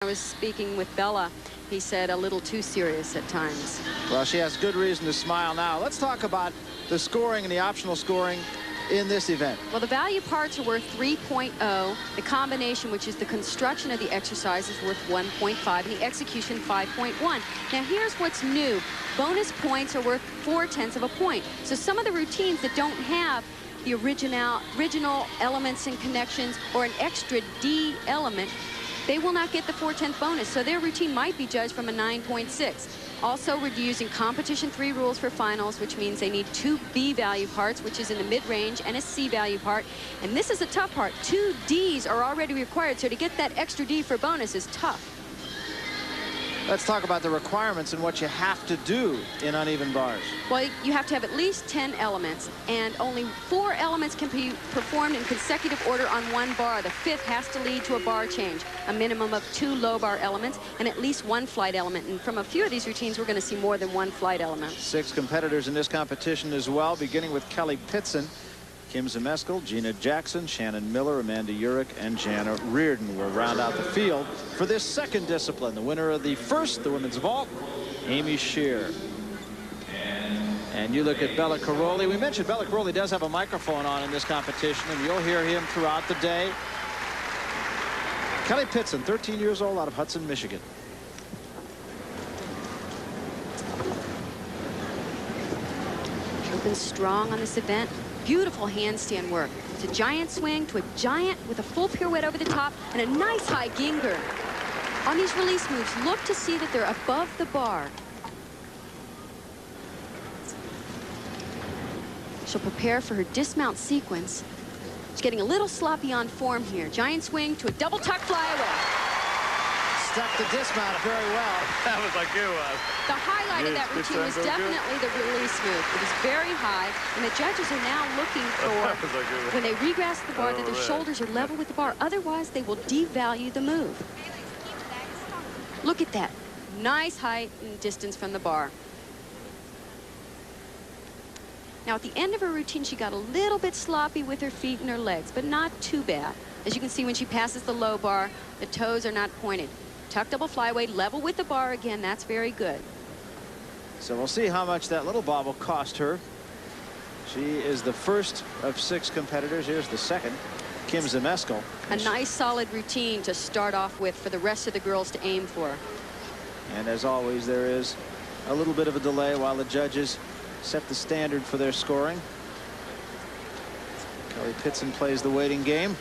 I was speaking with Bella. He said a little too serious at times. Well, she has good reason to smile now. Let's talk about the scoring and the optional scoring in this event. Well, the value parts are worth 3.0. The combination, which is the construction of the exercise, is worth 1.5, and the execution 5.1. Now, here's what's new. Bonus points are worth 0.4 of a point. So some of the routines that don't have the original elements and connections or an extra D element, they will not get the 0.4 bonus, so their routine might be judged from a 9.6. Also, we're using competition 3 rules for finals, which means they need 2 B value parts, which is in the mid-range, and a C value part. And this is a tough part. 2 Ds are already required, so to get that extra D for bonus is tough. Let's talk about the requirements and what you have to do in uneven bars. Well, you have to have at least 10 elements, and only 4 elements can be performed in consecutive order on one bar. The 5th has to lead to a bar change, a minimum of 2 low bar elements, and at least 1 flight element. And from a few of these routines, we're going to see more than 1 flight element. 6 competitors in this competition as well, beginning with Kelly Pitson. Kim Zmeskal, Gina Jackson, Shannon Miller, Amanda Urich, and Jana Reardon will round out the field for this second discipline. The winner of the first, the women's vault, Amy Shear. And you look at Bella Caroli. We mentioned Bella Caroli does have a microphone on in this competition, and you'll hear him throughout the day. Kelly Pitson, 13 years old, out of Hudson, Michigan. Been strong on this event. Beautiful handstand work. It's a giant swing to a giant with a full pirouette over the top and a nice high ginger. On these release moves, look to see that they're above the bar. She'll prepare for her dismount sequence. She's getting a little sloppy on form here. Giant swing to a double tuck flyaway. Stuck the dismount very well. That was like it was. The highlight of that routine was definitely the release move. It was very high, and the judges are now looking for, when they regress the bar, that their shoulders are level with the bar. Otherwise, they will devalue the move. Look at that. Nice height and distance from the bar. Now, at the end of her routine, she got a little bit sloppy with her feet and her legs, but not too bad. As you can see, when she passes the low bar, the toes are not pointed. Tuck double flyway, level with the bar again. That's very good. So we'll see how much that little bar will cost her. She is the first of 6 competitors. Here's the second, Kim Zmeskal. A nice solid routine to start off with for the rest of the girls to aim for. And as always, there is a little bit of a delay while the judges set the standard for their scoring. Kelly Pitson plays the waiting game.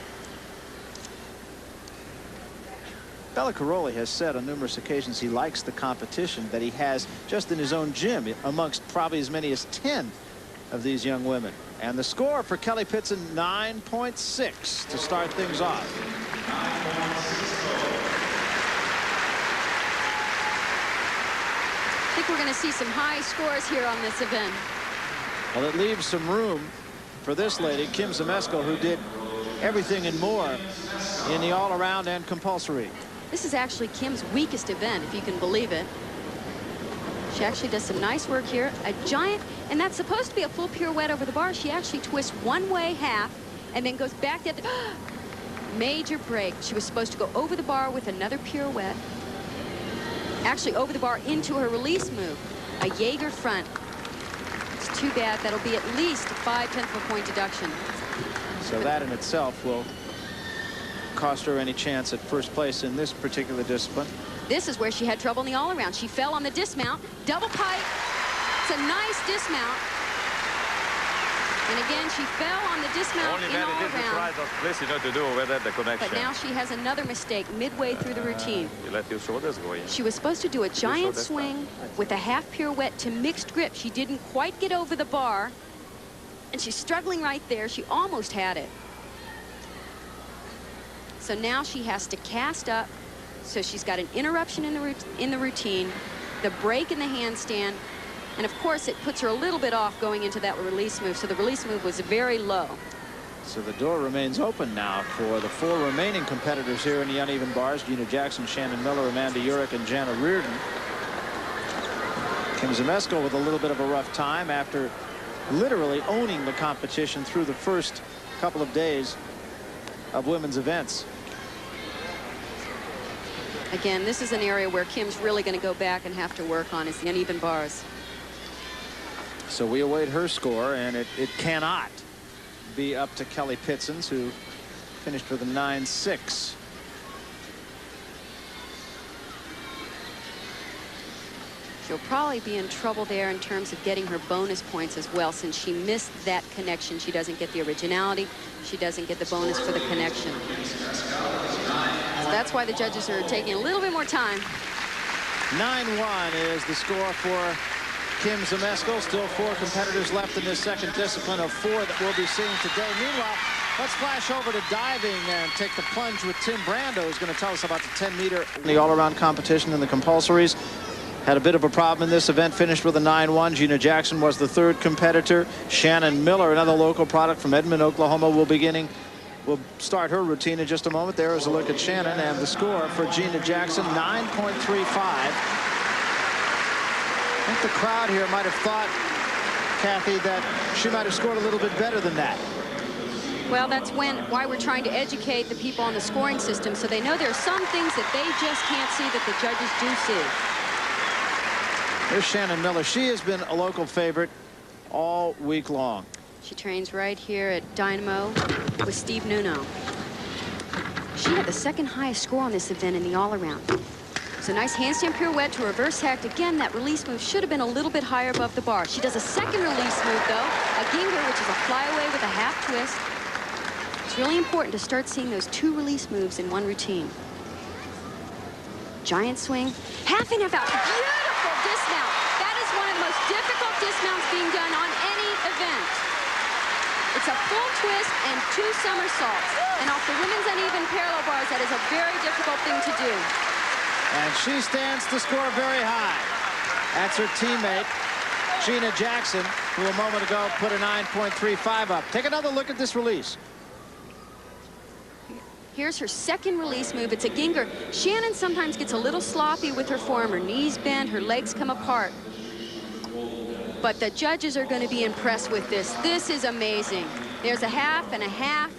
Bella Caroli has said on numerous occasions he likes the competition that he has just in his own gym amongst probably as many as 10 of these young women. And the score for Kelly Pitson, 9.6 to start things off. I think we're going to see some high scores here on this event. Well, it leaves some room for this lady, Kim Zmeskal, who did everything and more in the all-around and compulsory. This is actually Kim's weakest event, if you can believe it. She actually does some nice work here. A giant, and that's supposed to be a full pirouette over the bar. She actually twists one way half and then goes back the other. Major break. She was supposed to go over the bar with another pirouette. Actually over the bar into her release move. A Jaeger front. It's too bad. That'll be at least a 0.5 of a point deduction. So that in itself will cost her any chance at first place in this particular discipline. This is where she had trouble in the all-around. She fell on the dismount. Double pipe. It's a nice dismount. And again, she fell on the dismount in all-around. But now she has another mistake midway through the routine. You let your shoulders go in. She was supposed to do a giant swing with a half pirouette to mixed grip. She didn't quite get over the bar. And she's struggling right there. She almost had it. So now she has to cast up. So she's got an interruption in the routine, the break in the handstand, and of course it puts her a little bit off going into that release move. So the release move was very low. So the door remains open now for the 4 remaining competitors here in the uneven bars. Gina Jackson, Shannon Miller, Amanda Urich, and Jana Reardon. Kim Zmeskal with a little bit of a rough time after literally owning the competition through the first couple of days of women's events. Again, this is an area where Kim's really going to go back and have to work on, is the uneven bars. So we await her score, and it cannot be up to Kelly Pitson's, who finished with a 9-6. She'll probably be in trouble there in terms of getting her bonus points as well. Since she missed that connection, she doesn't get the originality. She doesn't get the bonus for the connection. So that's why the judges are taking a little bit more time. 9-1 is the score for Kim Zmeskal. Still 4 competitors left in this second discipline of 4 that we'll be seeing today. Meanwhile, let's flash over to diving and take the plunge with Tim Brando, who's going to tell us about the 10-meter. The all-around competition in the compulsories. Had a bit of a problem in this event, finished with a 9-1. Gina Jackson was the 3rd competitor. Shannon Miller, another local product from Edmond, Oklahoma, will start her routine in just a moment. There is a look at Shannon, and the score for Gina Jackson, 9.35. I think the crowd here might have thought, Kathy, that she might have scored a little bit better than that. Well, that's why we're trying to educate the people on the scoring system, so they know there are some things that they just can't see that the judges do see. Here's Shannon Miller. She has been a local favorite all week long. She trains right here at Dynamo with Steve Nuno. She had the 2nd highest score on this event in the all-around. So nice handstand pirouette to reverse hacked. Again, that release move should have been a little bit higher above the bar. She does a 2nd release move, though, a ginger, which is a flyaway with a half twist. It's really important to start seeing those 2 release moves in one routine. Giant swing, half in, half out. Beautiful dismount. That is one of the most difficult dismounts being done on any event. It's a full twist and 2 somersaults. And off the women's uneven parallel bars, that is a very difficult thing to do. And she stands to score very high. That's her teammate, Gina Jackson, who a moment ago put a 9.35 up. Take another look at this release. Here's her 2nd release move. It's a ginger. Shannon sometimes gets a little sloppy with her form. Her knees bend, her legs come apart. But the judges are going to be impressed with this. This is amazing. There's a half and a half.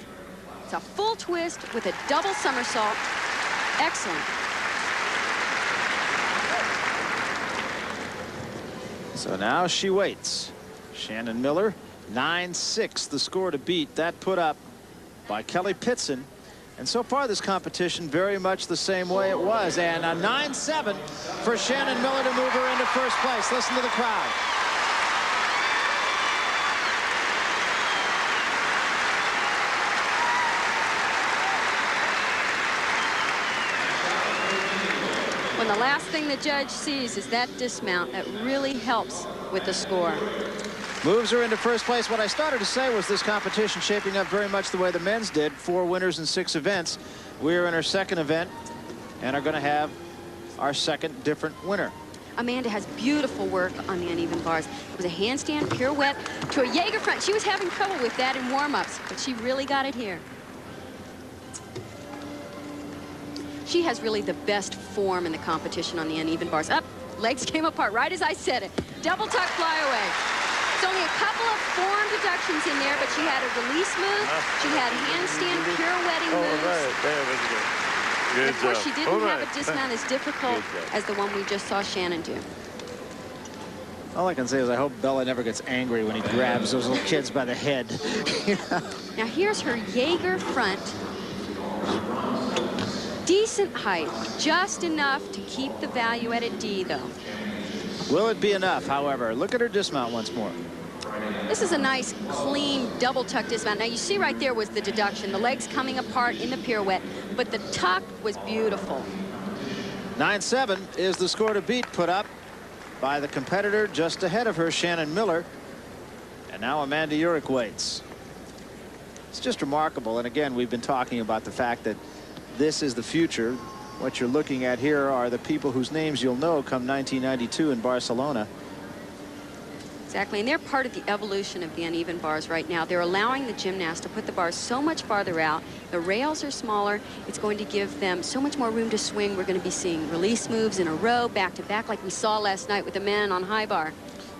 It's a full twist with a double somersault. Excellent. So now she waits. Shannon Miller, 9-6, the score to beat. That put up by Kelly Pitson. And so far this competition very much the same way it was. And a 9-7 for Shannon Miller to move her into first place. Listen to the crowd. When the last thing the judge sees is that dismount, that really helps with the score. Moves her into first place. What I started to say was this competition shaping up very much the way the men's did. 4 winners in 6 events. We're in our 2nd event and are going to have our 2nd different winner. Amanda has beautiful work on the uneven bars. It was a handstand pirouette to a Jaeger front. She was having trouble with that in warm-ups, but she really got it here. She has really the best form in the competition on the uneven bars. Up, legs came apart right as I said it. Double tuck flyaway. It's only a couple of form deductions in there, but she had a release move. She had handstand pirouetting moves. That was good. Good And of course, job. she didn't have a dismount as difficult as the one we just saw Shannon do. All I can say is I hope Bella never gets angry when he grabs those little kids by the head. Now here's her Jaeger front. Decent height, just enough to keep the value at a D, though. Will it be enough, however? Look at her dismount once more. This is a nice, clean, double tuck dismount. Now, you see right there was the deduction. The legs coming apart in the pirouette, but the tuck was beautiful. 9-7 is the score to beat, put up by the competitor just ahead of her, Shannon Miller. And now Amanda Urick waits. It's just remarkable. And again, we've been talking about the fact that this is the future. What you're looking at here are the people whose names you'll know come 1992 in Barcelona. Exactly, and they're part of the evolution of the uneven bars right now. They're allowing the gymnasts to put the bars so much farther out. The rails are smaller. It's going to give them so much more room to swing. We're going to be seeing release moves in a row, back to back, like we saw last night with the men on high bar.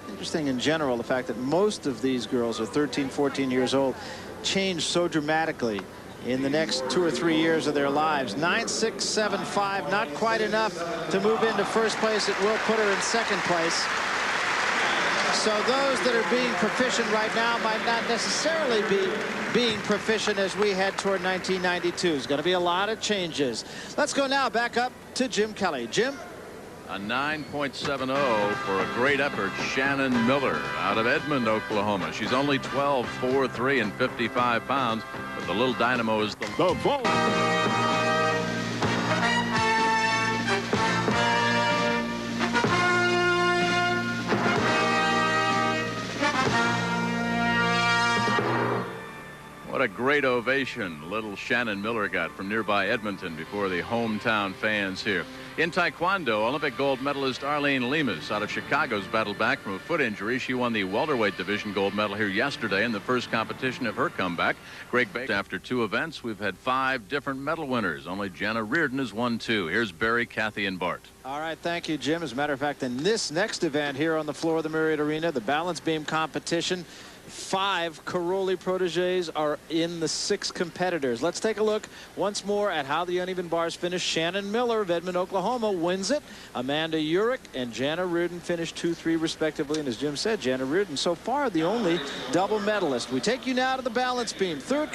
Interesting in general, the fact that most of these girls are 13, 14 years old, changed so dramatically in the next 2 or 3 years of their lives. 9.675, not quite enough to move into first place. It will put her in second place. So those that are being proficient right now might not necessarily be being proficient as we head toward 1992. There's going to be a lot of changes. Let's go now back up to Jim Kelly. Jim? A 9.70 for a great effort, Shannon Miller out of Edmond, Oklahoma. She's only 12, 4, 3, and 55 pounds, but the little dynamo is the vote. What a great ovation little Shannon Miller got from nearby Edmonton before the hometown fans here. In Taekwondo, Olympic gold medalist Arlene Lemus out of Chicago's battled back from a foot injury. She won the welterweight division gold medal here yesterday in the first competition of her comeback. Greg Baker. After 2 events, we've had 5 different medal winners. Only Jana Reardon has won 2. Here's Barry, Kathy, and Bart. All right, thank you, Jim. As a matter of fact, in this next event here on the floor of the Marriott Arena, the balance beam competition, 5 Karolyi proteges are in the 6 competitors. Let's take a look once more at how the uneven bars finish. Shannon Miller of Edmond, Oklahoma wins it. Amanda Urick and Jana Reardon finished 2-3 respectively. And as Jim said, Jana Reardon so far the only double medalist. We take you now to the balance beam. Third